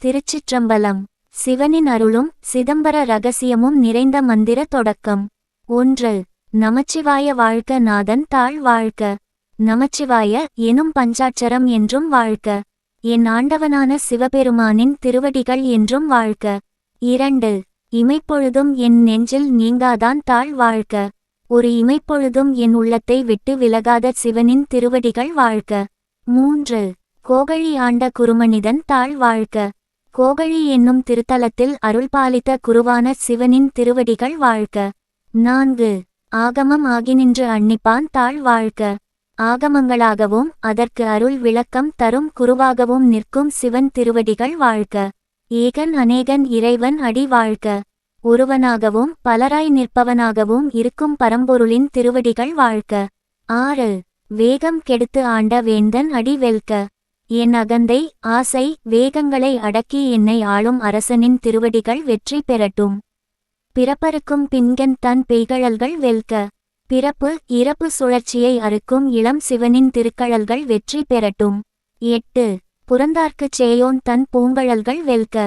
திருச்சிற்றம்பலம். சிவனின் அருளும் சிதம்பர ரகசியமும் நிறைந்த மந்திர தொடக்கம். 1. நமச்சிவாய வாழ்க நாதன் தாழ் வாழ்க. நமச்சிவாய எனும் பஞ்சாட்சரம் என்றும் வாழ்க. என் ஆண்டவனான சிவபெருமானின் திருவடிகள் என்றும் வாழ்க. 2. இமைப்பொழுதும் என் நெஞ்சில் நீங்காதான் தாழ் வாழ்க. ஒரு இமைப்பொழுதும் என் உள்ளத்தை விட்டு விலகாத சிவனின் திருவடிகள் வாழ்க. 3. கோகழி ஆண்ட குருமனிதன் தாழ் வாழ்க. கோகழி என்னும் திருத்தலத்தில் அருள்பாலித்த குருவான சிவனின் திருவடிகள் வாழ்க. 4. ஆகமம் ஆகிநின்று அன்னிப்பான் தாழ் வாழ்க. ஆகமங்களாகவும் அதற்கு அருள் விளக்கம் தரும் குருவாகவும் நிற்கும் சிவன் திருவடிகள் வாழ்க. ஏகன் அநேகன் இறைவன் அடி வாழ்க. ஒருவனாகவும் பலராய் நிற்பவனாகவும் இருக்கும் பரம்பொருளின் திருவடிகள் வாழ்க. 6. வேகம் கெடுத்து ஆண்ட வேந்தன் அடி வெல்க. என் அகந்தை ஆசை வேகங்களை அடக்கி என்னை ஆளும் அரசனின் திருவடிகள் வெற்றி பெறட்டும். பிறப்பறுக்கும் பின்கண் தன் பெய்கழல்கள் வெல்க. பிறப்பு இறப்பு சுழற்சியை அறுக்கும் இளம் சிவனின் திருக்கழல்கள் வெற்றி பெறட்டும். 8. புறந்தார்க்குச் சேயோன் தன் பூங்கழல்கள் வெல்க.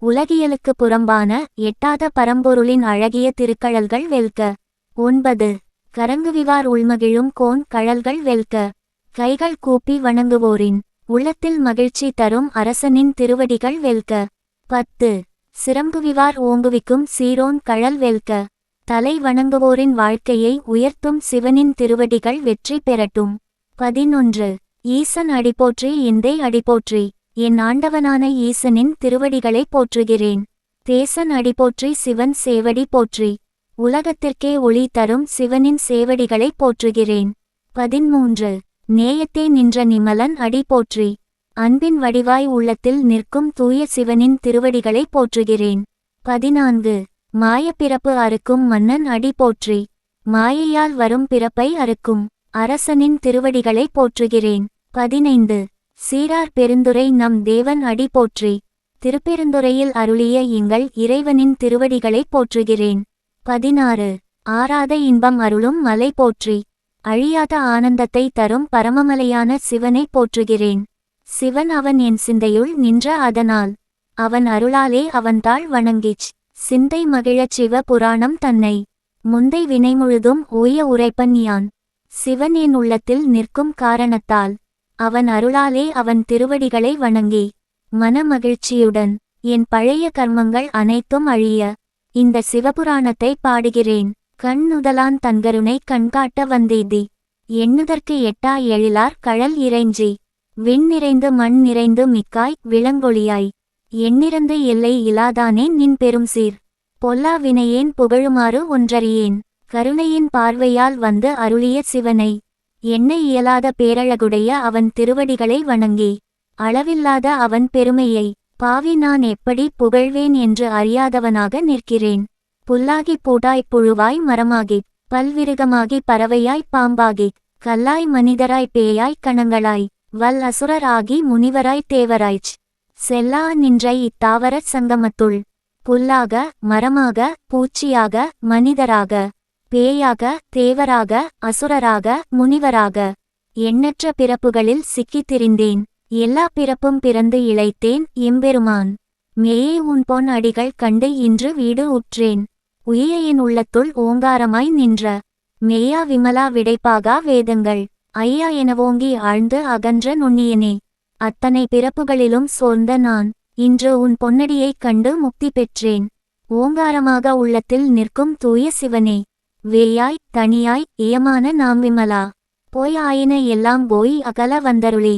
உலகியலுக்கு புறம்பான எட்டாத பரம்பொருளின் அழகிய திருக்கழல்கள் வெல்க. 9. கரங்குவிவார் உள்மகிழும் கோன் கழல்கள் வெல்க. கைகள் கூப்பி வணங்குவோரின் உள்ளத்தில் மகிழ்ச்சி தரும் அரசனின் திருவடிகள் வெல்க. 10. சிரம்புவிவார் ஓங்குவிக்கும் சீரோன் கழல் வெல்க. தலை வணங்குவோரின் வாழ்க்கையை உயர்த்தும் சிவனின் திருவடிகள் வெற்றி பெறட்டும். 11. ஈசன் அடிபோற்றி எந்தை அடிபோற்றி. என் ஆண்டவனான ஈசனின் திருவடிகளை போற்றுகிறேன். தேசன் அடிபோற்றி சிவன் சேவடி போற்றி. உலகத்திற்கே ஒளி தரும் சிவனின் சேவடிகளை போற்றுகிறேன். 13. நேயத்தே நின்ற நிமலன் அடி போற்றி. அன்பின் வடிவாய் உள்ளத்தில் நிற்கும் தூய சிவனின் திருவடிகளை போற்றுகிறேன். 14. மாயப்பிறப்பு அறுக்கும் மன்னன் அடி போற்றி. மாயையால் வரும் பிறப்பை அறுக்கும் அரசனின் திருவடிகளை போற்றுகிறேன். 15. சீரார் பெருந்துரை நம் தேவன் அடி போற்றி. திருப்பெருந்துறையில் அருளிய எங்கள் இறைவனின் திருவடிகளை போற்றுகிறேன். 16. ஆராத இன்பம் அருளும் மலை போற்றி. அழியாத ஆனந்தத்தை தரும் பரமமலையான சிவனை போற்றுகிறேன். சிவன் அவன் என் சிந்தையுள் நின்ற அதனால் அவன் அருளாலே அவன்தாள் வணங்கிச் சிந்தை மகிழச் சிவ புராணம் தன்னை முந்தை வினை முழுதும் ஓய உரைப்பன் யான். சிவன் என் உள்ளத்தில் நிற்கும் காரணத்தால் அவன் அருளாலே அவன் திருவடிகளை வணங்கி மன மகிழ்ச்சியுடன் என் பழைய கர்மங்கள் அனைத்தும் அழிய இந்த சிவபுராணத்தை பாடுகிறேன். கண் நுதலான் தன்கருணை கண்காட்ட வந்தேதி எண்ணுதற்கு எட்டா எழிலார் கழல் இறைஞ்சி விண் நிறைந்து மண் நிறைந்து மிக்காய் விளங்கொளியாய் எண்ணிறந்து எல்லை இலாதானே நின் பெரும் சீர். பொல்லா வினையேன் புகழுமாறு ஒன்றறியேன். கருணையின் பார்வையால் வந்து அருளிய சிவனை எண்ண இயலாத பேரழகுடைய அவன் திருவடிகளை வணங்கி அளவில்லாத அவன் பெருமையை பாவி நான் எப்படி புகழ்வேன் என்று அறியாதவனாக நிற்கிறேன். புல்லாகி பூடாய் புழுவாய் மரமாகிப் பல்விருகமாகி பறவையாய் பாம்பாகிக் கல்லாய் மனிதராய் பேயாய் கணங்களாய் வல் அசுரர் ஆகி முனிவராய் தேவராய்ச் செல்லா நின்ற இத்தாவரச் சங்கமத்துள் புல்லாக மரமாக பூச்சியாக மனிதராக பேயாக தேவராக அசுரராக முனிவராக எண்ணற்ற பிறப்புகளில் சிக்கித் திரிந்தேன். எல்லா பிறப்பும் பிறந்து இளைத்தேன் எம்பெருமான். மேயே உன் பொன் அடிகள் கண்டு இன்று வீடு உற்றேன். உய என் உள்ளத்துள் ஓங்காரமாய் நின்ற மெய்யா விமலா விடைப்பாகா வேதங்கள் ஐயா எனவோங்கி ஆழ்ந்து அகன்ற நுண்ணியனே. அத்தனை பிறப்புகளிலும் சோர்ந்த நான் இன்று உன் பொன்னடியைக் கண்டு முக்தி பெற்றேன். ஓங்காரமாக உள்ளத்தில் நிற்கும் தூய சிவனே, வேயாய் தனியாய் இயமான நாம் விமலா போய் ஆயின எல்லாம் போய் அகல வந்தருளே.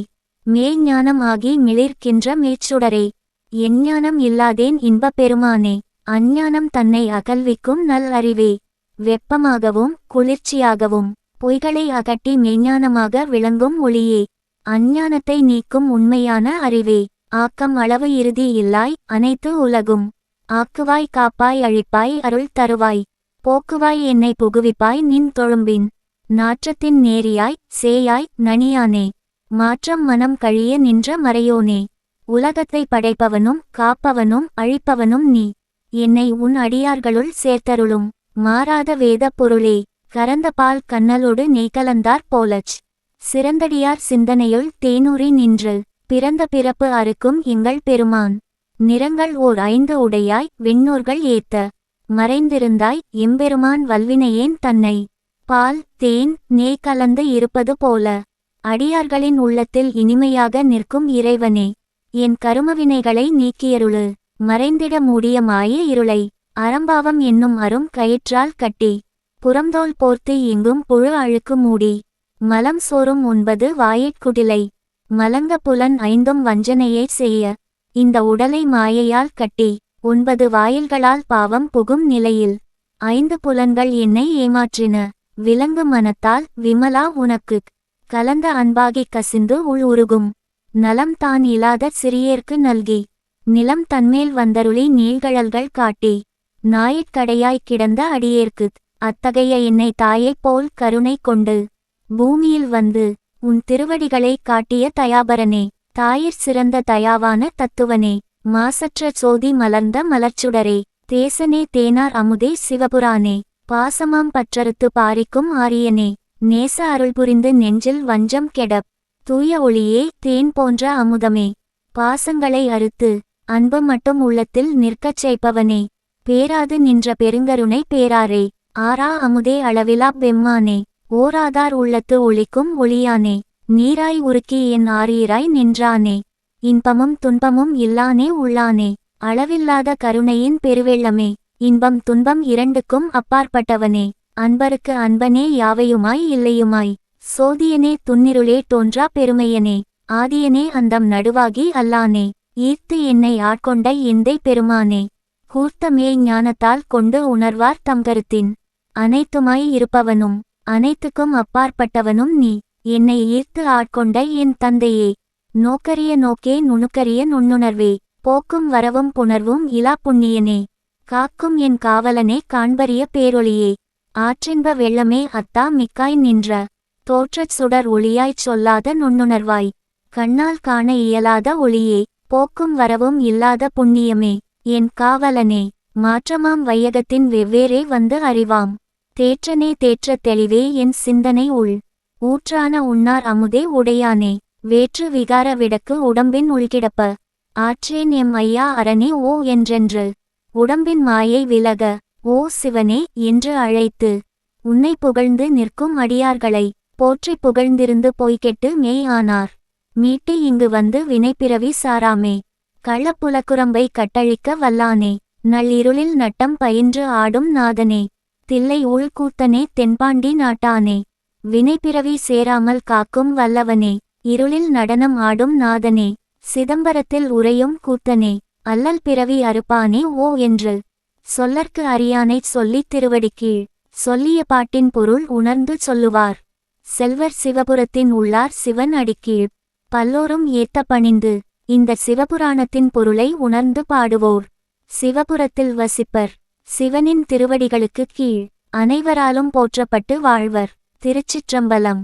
ஞானம் ஆகி மிளிர்க்கின்ற மேச்சுடரே, எஞ்ஞானம் இல்லாதேன் இன்பப் பெருமானே. அஞ்ஞானம் தன்னை அகல்விக்கும் நல் அறிவே, வெப்பமாகவும் குளிர்ச்சியாகவும் பொய்களை அகட்டி மெய்ஞானமாக விளங்கும் ஒளியே. அஞ்ஞானத்தை நீக்கும் உண்மையான அறிவே, ஆக்கம் அளவு இறுதி இல்லாய் அனைத்து உலகும் ஆக்குவாய் காப்பாய் அழிப்பாய் அருள் தருவாய் போக்குவாய் என்னை புகுவிப்பாய் நின் தொழும்பின் நாற்றத்தின் நேரியாய் சேயாய் நனியானே. மாற்றம் மனம் கழிய நின்ற மறையோனே, உலகத்தை படைப்பவனும் காப்பவனும் அழிப்பவனும் நீ. என்னை உன் அடியார்களுள் சேர்த்தருளும் மாறாத வேத பொருளே. கரந்த பால் கண்ணலோடு நெய்கலந்தார் போலச் சிறந்தடியார் சிந்தனையுள் தேனூறி நின்று பிறந்த பிறப்பு அறுக்கும் எங்கள் பெருமான். நிறங்கள் ஓர் 5 உடையாய் விண்ணோர்கள் ஏத்த மறைந்திருந்தாய் எம்பெருமான் வல்வினையேன் தன்னை பால் தேன் நெய் கலந்து இருப்பது போல அடியார்களின் உள்ளத்தில் இனிமையாக நிற்கும் இறைவனே, என் கருமவினைகளை நீக்கியருளு. மறைந்திட மூடிய மாய இருளை அறம்பாவம் என்னும் அரும் கயிற்றால் கட்டி புறம்தோல் போர்த்து எங்கும் புழு அழுக்கு மூடி மலம் சோறும் 9 வாயிற்குடிலை மலங்க புலன் 5 வஞ்சனையை செய்ய இந்த உடலை மாயையால் கட்டி 9 வாயில்களால் பாவம் புகும் நிலையில் 5 புலன்கள் என்னை ஏமாற்றின. விலங்கு மனத்தால் விமலா உனக்குக் கலந்த அன்பாகிக் கசிந்து உள் உருகும் நலம் தான் இல்லாத சிறியேற்கு நல்கி நிலம் தன்மேல் வந்தருளி நீழ்கழல்கள் காட்டி நாயிற்கடையாய்க் கிடந்த அடியேற்குத் அத்தகைய என்னை தாயைப் போல் கருணை கொண்டு பூமியில் வந்து உன் திருவடிகளை காட்டிய தயாபரனே, தாயிற் சிறந்த தயாவான தத்துவனே, மாசற்ற சோதி மலர்ந்த மலர்ச்சுடரே, தேசனே தேனார் அமுதே சிவபுரானே, பாசமாம் பற்றறுத்து பாரிக்கும் ஆரியனே, நேச அருள்புரிந்து நெஞ்சில் வஞ்சம் கெடப் தூய ஒளியே தேன் போன்ற அமுதமே, பாசங்களை அறுத்து அன்பு மட்டும் உள்ளத்தில் நிற்கச் செய்பவனே, பேராது நின்ற பெருங்கருணை பேராரே, ஆரா அமுதே அளவிலா பெம்மானே, ஓராதார் உள்ளத்து ஒளிக்கும் ஒளியானே, நீராய் உருக்கி என் ஆரியராய் நின்றானே, இன்பமும் துன்பமும் இல்லானே உள்ளானே, அளவில்லாத கருணையின் பெருவெள்ளமே, இன்பம் துன்பம் இரண்டுக்கும் அப்பாற்பட்டவனே, அன்பருக்கு அன்பனே யாவையுமாய் இல்லையுமாய், சோதியனே துன்னிருளே தோன்றா பெருமையனே, ஆதியனே அந்தம் நடுவாகி அல்லானே, ஈர்த்து என்னை ஆட்கொண்ட எந்தை பெருமானே, கூர்த்த மேல் ஞானத்தால் கொண்டு உணர்வார் தம்கருத்தின் அனைத்துமாய் இருப்பவனும் அனைத்துக்கும் அப்பாற்பட்டவனும் நீ, என்னை ஈர்த்து ஆட்கொண்ட என் தந்தையே, நோக்கரிய நோக்கே நுணுக்கரிய நுண்ணுணர்வே, போக்கும் வரவும் புணர்வும் இலா புண்ணியனே, காக்கும் என் காவலனே காண்பரிய பேரொளியே, ஆற்றின்ப வெள்ளமே அத்தா மிக்காய் நின்ற தோற்றச் சுடர் ஒளியாய்ச் சொல்லாத நுண்ணுணர்வாய், கண்ணால் காண இயலாத ஒளியே, போக்கும் வரவும் இல்லாத புண்ணியமே, என் காவலனே, மாற்றமாம் வையகத்தின் வெவ்வேறே வந்து அறிவாம் தேற்றனே தேற்றத் தெளிவே என் சிந்தனை உள் ஊற்றான உண்ணார் அமுதே உடையானே, வேற்று விகார விடக்கு உடம்பின் உள்கிடப்ப ஆற்றேன் எம் ஐயா அரணே ஓ என்றென்று உடம்பின் மாயை விலக ஓ சிவனே என்று அழைத்து உன்னை புகழ்ந்து நிற்கும் அடியார்களை போற்றி புகழ்ந்திருந்து போய்கெட்டு மேய் ஆனார் மீட்டு இங்கு வந்து வினைப்பிறவி சாராமே, கள்ளப்புலக்குரம்பை கட்டழிக்க வல்லானே, நள்ளிருளில் நட்டம் பயின்று ஆடும் நாதனே, தில்லை உள்கூத்தனே தென்பாண்டி நாட்டானே, வினைப்பிறவி சேராமல் காக்கும் வல்லவனே, இருளில் நடனம் ஆடும் நாதனே, சிதம்பரத்தில் உறையும் கூத்தனே, அல்லல் பிறவி அறுப்பானே ஓ என்று சொல்லற்கு அறியானைச் சொல்லித் திருவடிக்கீழ் சொல்லிய பாட்டின் பொருள் உணர்ந்து சொல்லுவார் செல்வர் சிவபுரத்தின் உள்ளார் சிவன் அடிக்கீழ் பல்லோரும் ஏத்த பணிந்து இந்த சிவபுராணத்தின் பொருளை உணர்ந்து பாடுவோர் சிவபுரத்தில் வசிப்பர். சிவனின் திருவடிகளுக்கு கீழ் அனைவராலும் போற்றப்பட்டு வாழ்வர். திருச்சிற்றம்பலம்.